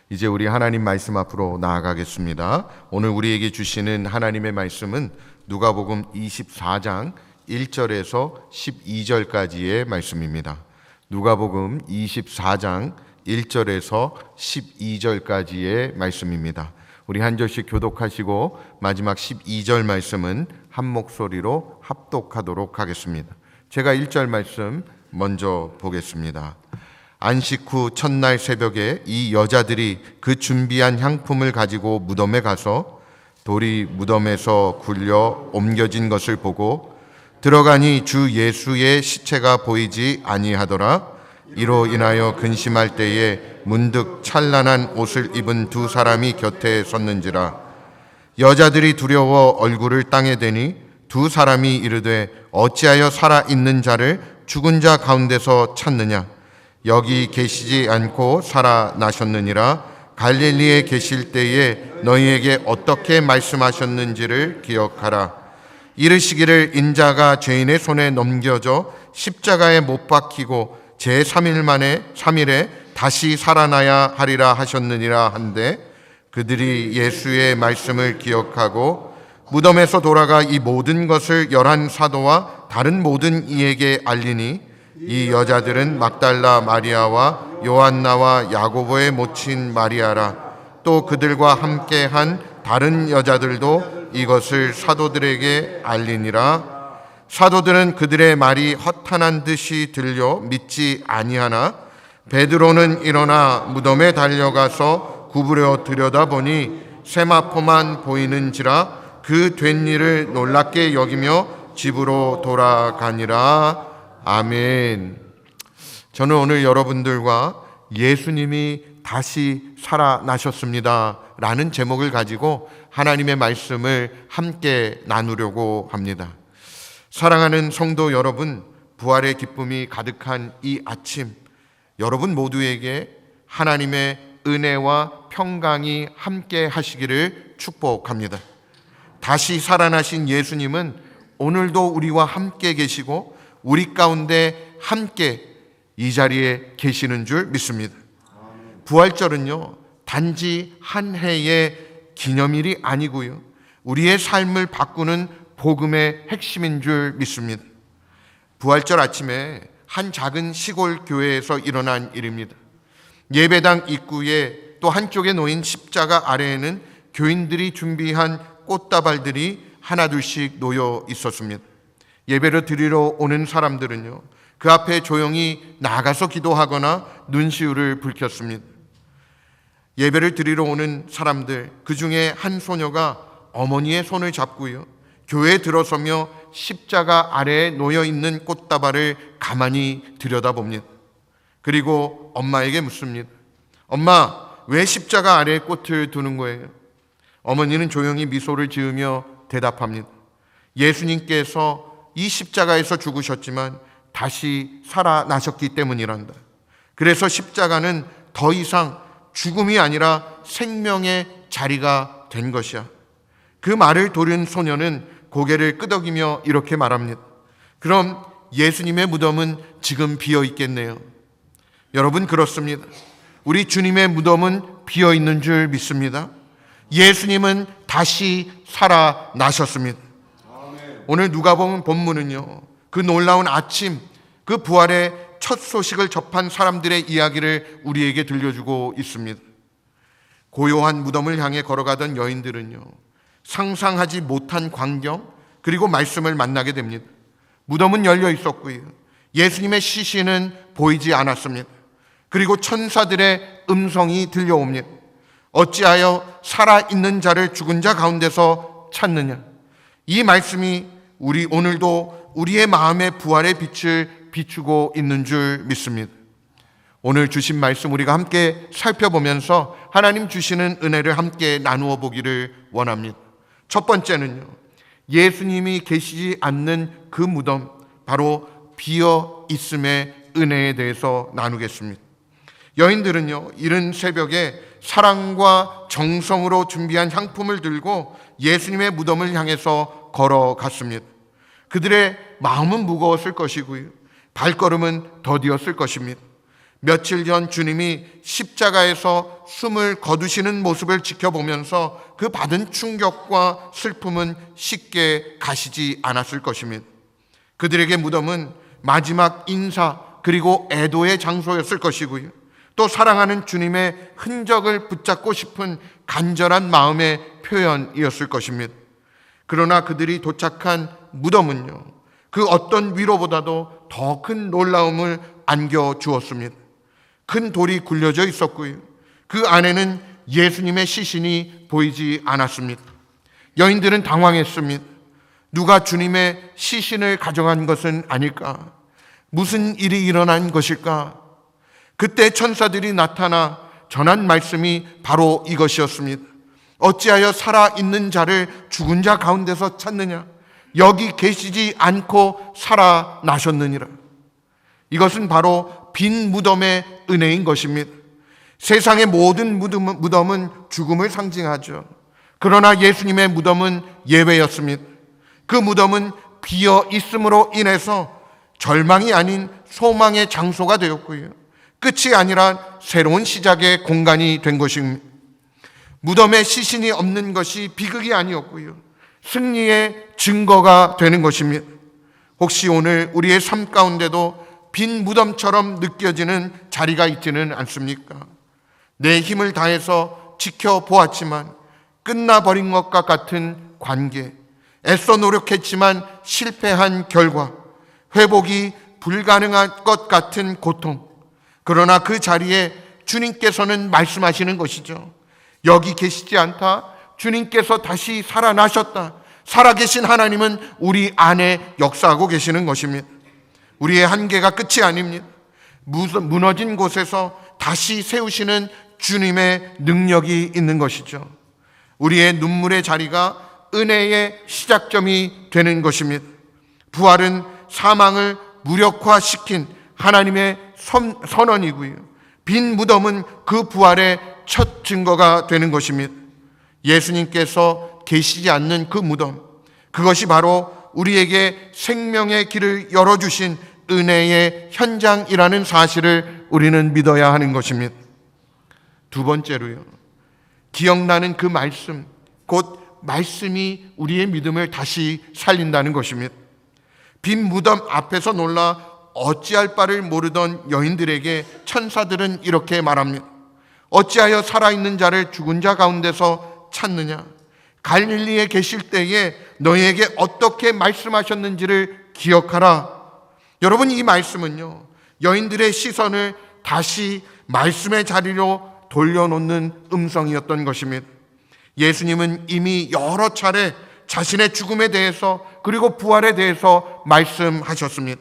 이제 우리 하나님 말씀 앞으로 나아가겠습니다. 오늘 우리에게 주시는 하나님의 말씀은 누가복음 24장 1절에서 12절까지의 말씀입니다. 누가복음 24장 1절에서 12절까지의 말씀입니다. 우리 한 절씩 교독하시고 마지막 12절 말씀은 한 목소리로 합독하도록 하겠습니다. 제가 1절 말씀 먼저 보겠습니다. 안식 후 첫날 새벽에 이 여자들이 그 준비한 향품을 가지고 무덤에 가서 돌이 무덤에서 굴려 옮겨진 것을 보고 들어가니 주 예수의 시체가 보이지 아니하더라. 이로 인하여 근심할 때에 문득 찬란한 옷을 입은 두 사람이 곁에 섰는지라. 여자들이 두려워 얼굴을 땅에 대니 두 사람이 이르되 어찌하여 살아있는 자를 죽은 자 가운데서 찾느냐. 여기 계시지 않고 살아나셨느니라. 갈릴리에 계실 때에 너희에게 어떻게 말씀하셨는지를 기억하라. 이르시기를 인자가 죄인의 손에 넘겨져 십자가에 못 박히고 제3일에 다시 살아나야 하리라 하셨느니라 한데 그들이 예수의 말씀을 기억하고 무덤에서 돌아가 이 모든 것을 11 사도와 다른 모든 이에게 알리니 이 여자들은 막달라 마리아와 요한나와 야고보의 모친 마리아라. 또 그들과 함께한 다른 여자들도 이것을 사도들에게 알리니라. 사도들은 그들의 말이 허탄한 듯이 들려 믿지 아니하나 베드로는 일어나 무덤에 달려가서 구부려 들여다보니 세마포만 보이는지라. 그 된 일을 놀랍게 여기며 집으로 돌아가니라. 아멘. 저는 오늘 여러분들과 예수님이 다시 살아나셨습니다 라는 제목을 가지고 하나님의 말씀을 함께 나누려고 합니다. 사랑하는 성도 여러분, 부활의 기쁨이 가득한 이 아침, 여러분 모두에게 하나님의 은혜와 평강이 함께 하시기를 축복합니다. 다시 살아나신 예수님은 오늘도 우리와 함께 계시고 우리 가운데 함께 이 자리에 계시는 줄 믿습니다. 부활절은요, 단지 한 해의 기념일이 아니고요, 우리의 삶을 바꾸는 복음의 핵심인 줄 믿습니다. 부활절 아침에 한 작은 시골 교회에서 일어난 일입니다. 예배당 입구에 또 한쪽에 놓인 십자가 아래에는 교인들이 준비한 꽃다발들이 하나둘씩 놓여 있었습니다. 예배를 드리러 오는 사람들은요, 그 앞에 조용히 나가서 기도하거나 눈시울을 붉혔습니다. 예배를 드리러 오는 사람들, 그 중에 한 소녀가 어머니의 손을 잡고요, 교회에 들어서며 십자가 아래에 놓여 있는 꽃다발을 가만히 들여다봅니다. 그리고 엄마에게 묻습니다. 엄마, 왜 십자가 아래에 꽃을 두는 거예요? 어머니는 조용히 미소를 지으며 대답합니다. 예수님께서 이 십자가에서 죽으셨지만 다시 살아나셨기 때문이란다. 그래서 십자가는 더 이상 죽음이 아니라 생명의 자리가 된 것이야. 그 말을 들은 소녀는 고개를 끄덕이며 이렇게 말합니다. 그럼 예수님의 무덤은 지금 비어 있겠네요. 여러분, 그렇습니다. 우리 주님의 무덤은 비어 있는 줄 믿습니다. 예수님은 다시 살아나셨습니다. 오늘 누가복음 본문은요, 그 놀라운 아침, 그 부활의 첫 소식을 접한 사람들의 이야기를 우리에게 들려주고 있습니다. 고요한 무덤을 향해 걸어가던 여인들은요, 상상하지 못한 광경 그리고 말씀을 만나게 됩니다. 무덤은 열려 있었고요, 예수님의 시신은 보이지 않았습니다. 그리고 천사들의 음성이 들려옵니다. 어찌하여 살아있는 자를 죽은 자 가운데서 찾느냐. 이 말씀이 우리 오늘도 우리의 마음의 부활의 빛을 비추고 있는 줄 믿습니다. 오늘 주신 말씀 우리가 함께 살펴보면서 하나님 주시는 은혜를 함께 나누어 보기를 원합니다. 첫 번째는요, 예수님이 계시지 않는 그 무덤, 바로 비어 있음의 은혜에 대해서 나누겠습니다. 여인들은요, 이른 새벽에 사랑과 정성으로 준비한 향품을 들고 예수님의 무덤을 향해서 걸어갔습니다. 그들의 마음은 무거웠을 것이고요, 발걸음은 더디었을 것입니다. 며칠 전 주님이 십자가에서 숨을 거두시는 모습을 지켜보면서 그 받은 충격과 슬픔은 쉽게 가시지 않았을 것입니다. 그들에게 무덤은 마지막 인사 그리고 애도의 장소였을 것이고요. 또 사랑하는 주님의 흔적을 붙잡고 싶은 간절한 마음의 표현이었을 것입니다. 그러나 그들이 도착한 무덤은요, 그 어떤 위로보다도 더 큰 놀라움을 안겨주었습니다. 큰 돌이 굴려져 있었고요, 그 안에는 예수님의 시신이 보이지 않았습니다. 여인들은 당황했습니다. 누가 주님의 시신을 가져간 것은 아닐까? 무슨 일이 일어난 것일까? 그때 천사들이 나타나 전한 말씀이 바로 이것이었습니다. 어찌하여 살아있는 자를 죽은 자 가운데서 찾느냐? 여기 계시지 않고 살아나셨느니라. 이것은 바로 빈 무덤의 은혜인 것입니다. 세상의 모든 무덤은 죽음을 상징하죠. 그러나 예수님의 무덤은 예외였습니다. 그 무덤은 비어 있음으로 인해서 절망이 아닌 소망의 장소가 되었고요, 끝이 아니라 새로운 시작의 공간이 된 것입니다. 무덤에 시신이 없는 것이 비극이 아니었고요, 승리의 증거가 되는 것입니다. 혹시 오늘 우리의 삶 가운데도 빈 무덤처럼 느껴지는 자리가 있지는 않습니까? 내 힘을 다해서 지켜보았지만 끝나버린 것과 같은 관계, 애써 노력했지만 실패한 결과, 회복이 불가능한 것 같은 고통. 그러나 그 자리에 주님께서는 말씀하시는 것이죠. 여기 계시지 않다. 주님께서 다시 살아나셨다. 살아계신 하나님은 우리 안에 역사하고 계시는 것입니다. 우리의 한계가 끝이 아닙니다. 무너진 곳에서 다시 세우시는 주님의 능력이 있는 것이죠. 우리의 눈물의 자리가 은혜의 시작점이 되는 것입니다. 부활은 사망을 무력화시킨 하나님의 선언이고요, 빈 무덤은 그 부활의 첫 증거가 되는 것입니다. 예수님께서 계시지 않는 그 무덤, 그것이 바로 우리에게 생명의 길을 열어주신 은혜의 현장이라는 사실을 우리는 믿어야 하는 것입니다. 두 번째로요, 기억나는 그 말씀, 곧 말씀이 우리의 믿음을 다시 살린다는 것입니다. 빈 무덤 앞에서 놀라 어찌할 바를 모르던 여인들에게 천사들은 이렇게 말합니다. 어찌하여 살아있는 자를 죽은 자 가운데서 찾느냐? 갈릴리에 계실 때에 너희에게 어떻게 말씀하셨는지를 기억하라. 여러분, 이 말씀은요, 여인들의 시선을 다시 말씀의 자리로 돌려놓는 음성이었던 것입니다. 예수님은 이미 여러 차례 자신의 죽음에 대해서 그리고 부활에 대해서 말씀하셨습니다.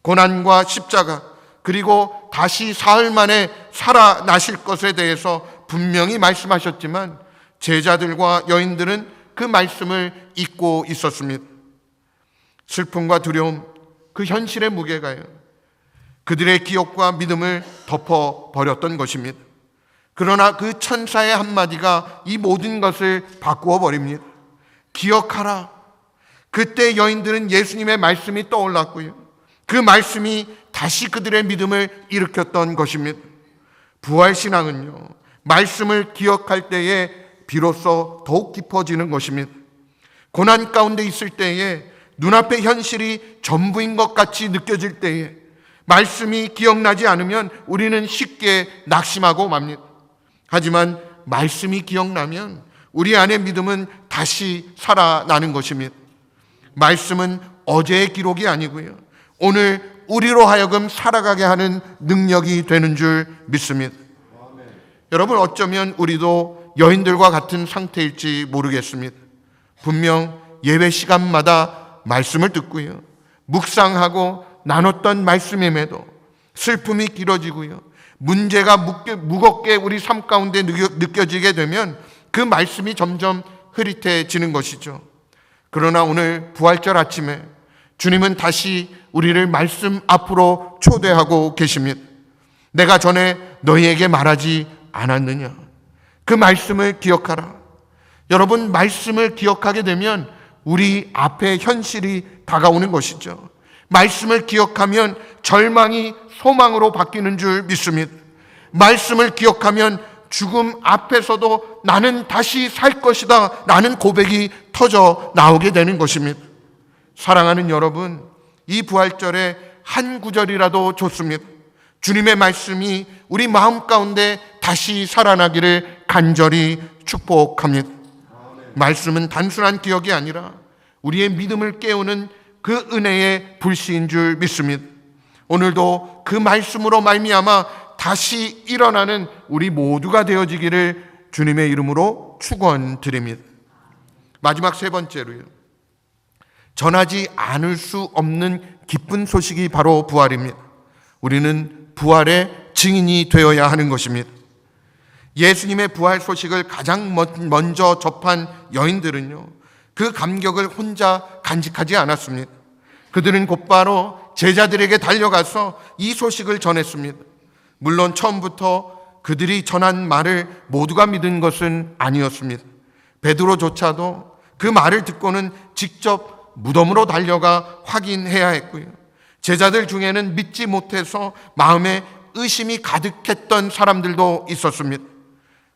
고난과 십자가, 그리고 다시 사흘 만에 살아나실 것에 대해서 분명히 말씀하셨지만 제자들과 여인들은 그 말씀을 잊고 있었습니다. 슬픔과 두려움, 그 현실의 무게가요, 그들의 기억과 믿음을 덮어버렸던 것입니다. 그러나 그 천사의 한마디가 이 모든 것을 바꾸어 버립니다. 기억하라. 그때 여인들은 예수님의 말씀이 떠올랐고요, 그 말씀이 다시 그들의 믿음을 일으켰던 것입니다. 부활신앙은요, 말씀을 기억할 때에 비로소 더욱 깊어지는 것입니다. 고난 가운데 있을 때에 눈앞의 현실이 전부인 것 같이 느껴질 때에 말씀이 기억나지 않으면 우리는 쉽게 낙심하고 맙니다. 하지만 말씀이 기억나면 우리 안의 믿음은 다시 살아나는 것입니다. 말씀은 어제의 기록이 아니고요, 오늘 우리로 하여금 살아가게 하는 능력이 되는 줄 믿습니다. 여러분, 어쩌면 우리도 여인들과 같은 상태일지 모르겠습니다. 분명 예배 시간마다 말씀을 듣고요, 묵상하고 나눴던 말씀임에도 슬픔이 길어지고요, 문제가 무겁게 우리 삶 가운데 느껴지게 되면 그 말씀이 점점 흐릿해지는 것이죠. 그러나 오늘 부활절 아침에 주님은 다시 우리를 말씀 앞으로 초대하고 계십니다. 내가 전에 너희에게 말하지 않았느냐? 그 말씀을 기억하라. 여러분, 말씀을 기억하게 되면 우리 앞에 현실이 다가오는 것이죠. 말씀을 기억하면 절망이 소망으로 바뀌는 줄 믿습니다. 말씀을 기억하면 죽음 앞에서도 나는 다시 살 것이다 라는 고백이 터져 나오게 되는 것입니다. 사랑하는 여러분, 이 부활절에 한 구절이라도 좋습니다. 주님의 말씀이 우리 마음 가운데 다시 살아나기를 간절히 축복합니다. 말씀은 단순한 기억이 아니라 우리의 믿음을 깨우는 그 은혜의 불씨인 줄 믿습니다. 오늘도 그 말씀으로 말미암아 다시 일어나는 우리 모두가 되어지기를 주님의 이름으로 축원드립니다. 마지막 세 번째로요, 전하지 않을 수 없는 기쁜 소식이 바로 부활입니다. 우리는 부활의 증인이 되어야 하는 것입니다. 예수님의 부활 소식을 가장 먼저 접한 여인들은요, 그 감격을 혼자 간직하지 않았습니다. 그들은 곧바로 제자들에게 달려가서 이 소식을 전했습니다. 물론 처음부터 그들이 전한 말을 모두가 믿은 것은 아니었습니다. 베드로조차도 그 말을 듣고는 직접 무덤으로 달려가 확인해야 했고요. 제자들 중에는 믿지 못해서 마음에 의심이 가득했던 사람들도 있었습니다.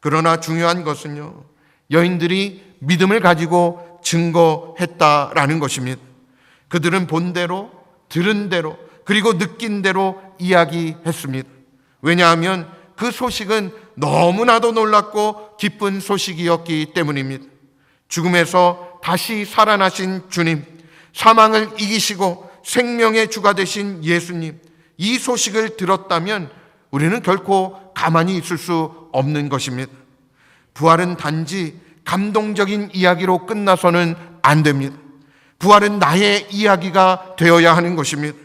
그러나 중요한 것은요, 여인들이 믿음을 가지고 증거했다라는 것입니다. 그들은 본 대로, 들은 대로, 그리고 느낀 대로 이야기했습니다. 왜냐하면 그 소식은 너무나도 놀랍고 기쁜 소식이었기 때문입니다. 죽음에서 다시 살아나신 주님, 사망을 이기시고 생명의 주가 되신 예수님, 이 소식을 들었다면 우리는 결코 가만히 있을 수 없는 것입니다. 부활은 단지 감동적인 이야기로 끝나서는 안 됩니다. 부활은 나의 이야기가 되어야 하는 것입니다.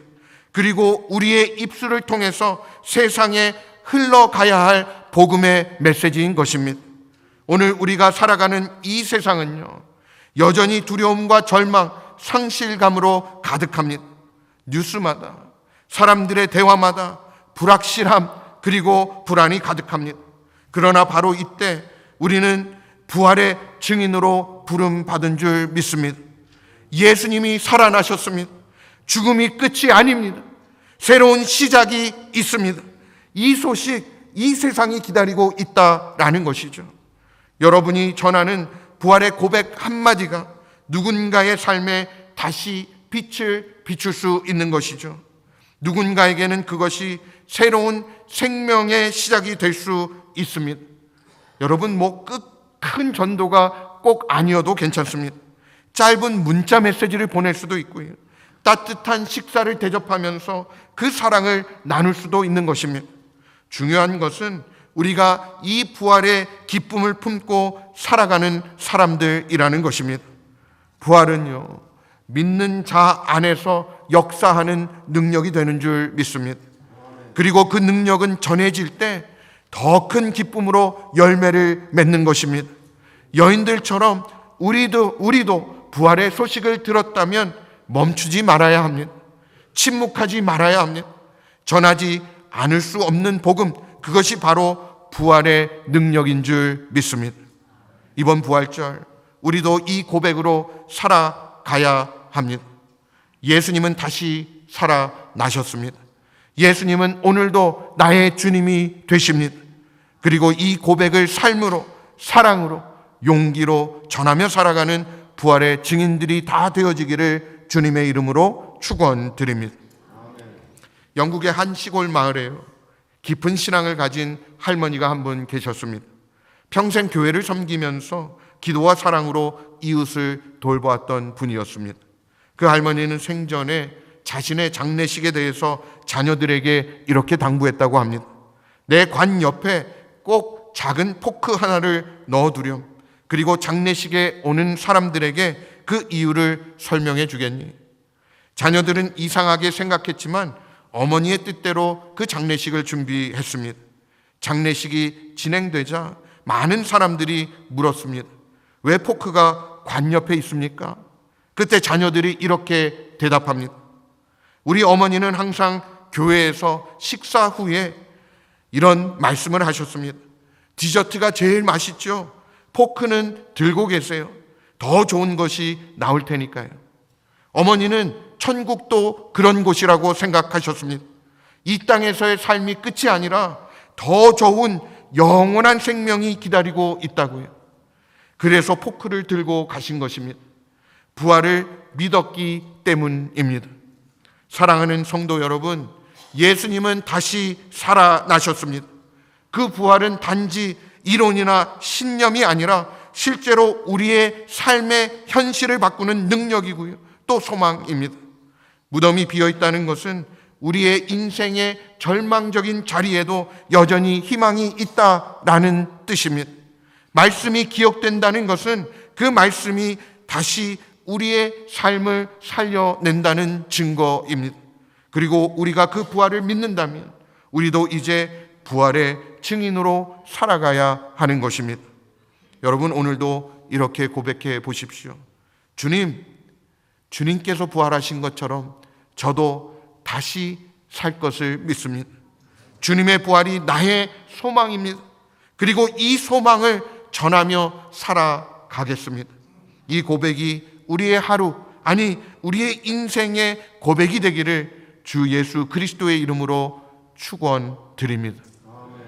그리고 우리의 입술을 통해서 세상에 흘러가야 할 복음의 메시지인 것입니다. 오늘 우리가 살아가는 이 세상은요, 여전히 두려움과 절망, 상실감으로 가득합니다. 뉴스마다, 사람들의 대화마다 불확실함, 그리고 불안이 가득합니다. 그러나 바로 이때 우리는 부활의 증인으로 부름받은 줄 믿습니다. 예수님이 살아나셨습니다. 죽음이 끝이 아닙니다. 새로운 시작이 있습니다. 이 소식, 이 세상이 기다리고 있다라는 것이죠. 여러분이 전하는 부활의 고백 한마디가 누군가의 삶에 다시 빛을 비출 수 있는 것이죠. 누군가에게는 그것이 새로운 생명의 시작이 될 수 있습니다. 여러분, 큰 전도가 꼭 아니어도 괜찮습니다. 짧은 문자 메시지를 보낼 수도 있고요, 따뜻한 식사를 대접하면서 그 사랑을 나눌 수도 있는 것입니다. 중요한 것은 우리가 이 부활의 기쁨을 품고 살아가는 사람들이라는 것입니다. 부활은요, 믿는 자 안에서 역사하는 능력이 되는 줄 믿습니다. 그리고 그 능력은 전해질 때 더 큰 기쁨으로 열매를 맺는 것입니다. 여인들처럼 우리도 부활의 소식을 들었다면 멈추지 말아야 합니다. 침묵하지 말아야 합니다. 전하지 않을 수 없는 복음, 그것이 바로 부활의 능력인 줄 믿습니다. 이번 부활절 우리도 이 고백으로 살아가야 합니다. 예수님은 다시 살아나셨습니다. 예수님은 오늘도 나의 주님이 되십니다. 그리고 이 고백을 삶으로, 사랑으로, 용기로 전하며 살아가는 부활의 증인들이 다 되어지기를 주님의 이름으로 축원드립니다. 영국의 한 시골 마을에요, 깊은 신앙을 가진 할머니가 한 분 계셨습니다. 평생 교회를 섬기면서 기도와 사랑으로 이웃을 돌보았던 분이었습니다. 그 할머니는 생전에 자신의 장례식에 대해서 자녀들에게 이렇게 당부했다고 합니다. 내 관 옆에 꼭 작은 포크 하나를 넣어두렴. 그리고 장례식에 오는 사람들에게 그 이유를 설명해 주겠니? 자녀들은 이상하게 생각했지만 어머니의 뜻대로 그 장례식을 준비했습니다. 장례식이 진행되자 많은 사람들이 물었습니다. 왜 포크가 관 옆에 있습니까? 그때 자녀들이 이렇게 대답합니다. 우리 어머니는 항상 교회에서 식사 후에 이런 말씀을 하셨습니다. 디저트가 제일 맛있죠. 포크는 들고 계세요. 더 좋은 것이 나올 테니까요. 어머니는 천국도 그런 곳이라고 생각하셨습니다. 이 땅에서의 삶이 끝이 아니라 더 좋은 영원한 생명이 기다리고 있다고요. 그래서 포크를 들고 가신 것입니다. 부활을 믿었기 때문입니다. 사랑하는 성도 여러분, 예수님은 다시 살아나셨습니다. 그 부활은 단지 이론이나 신념이 아니라 실제로 우리의 삶의 현실을 바꾸는 능력이고요, 또 소망입니다. 무덤이 비어있다는 것은 우리의 인생의 절망적인 자리에도 여전히 희망이 있다라는 뜻입니다. 말씀이 기억된다는 것은 그 말씀이 다시 우리의 삶을 살려낸다는 증거입니다. 그리고 우리가 그 부활을 믿는다면 우리도 이제 부활의 증인으로 살아가야 하는 것입니다. 여러분, 오늘도 이렇게 고백해 보십시오. 주님께서 부활하신 것처럼 저도 다시 살 것을 믿습니다. 주님의 부활이 나의 소망입니다. 그리고 이 소망을 전하며 살아가겠습니다. 이 고백이 우리의 하루, 아니 우리의 인생의 고백이 되기를 주 예수 그리스도의 이름으로 축원드립니다.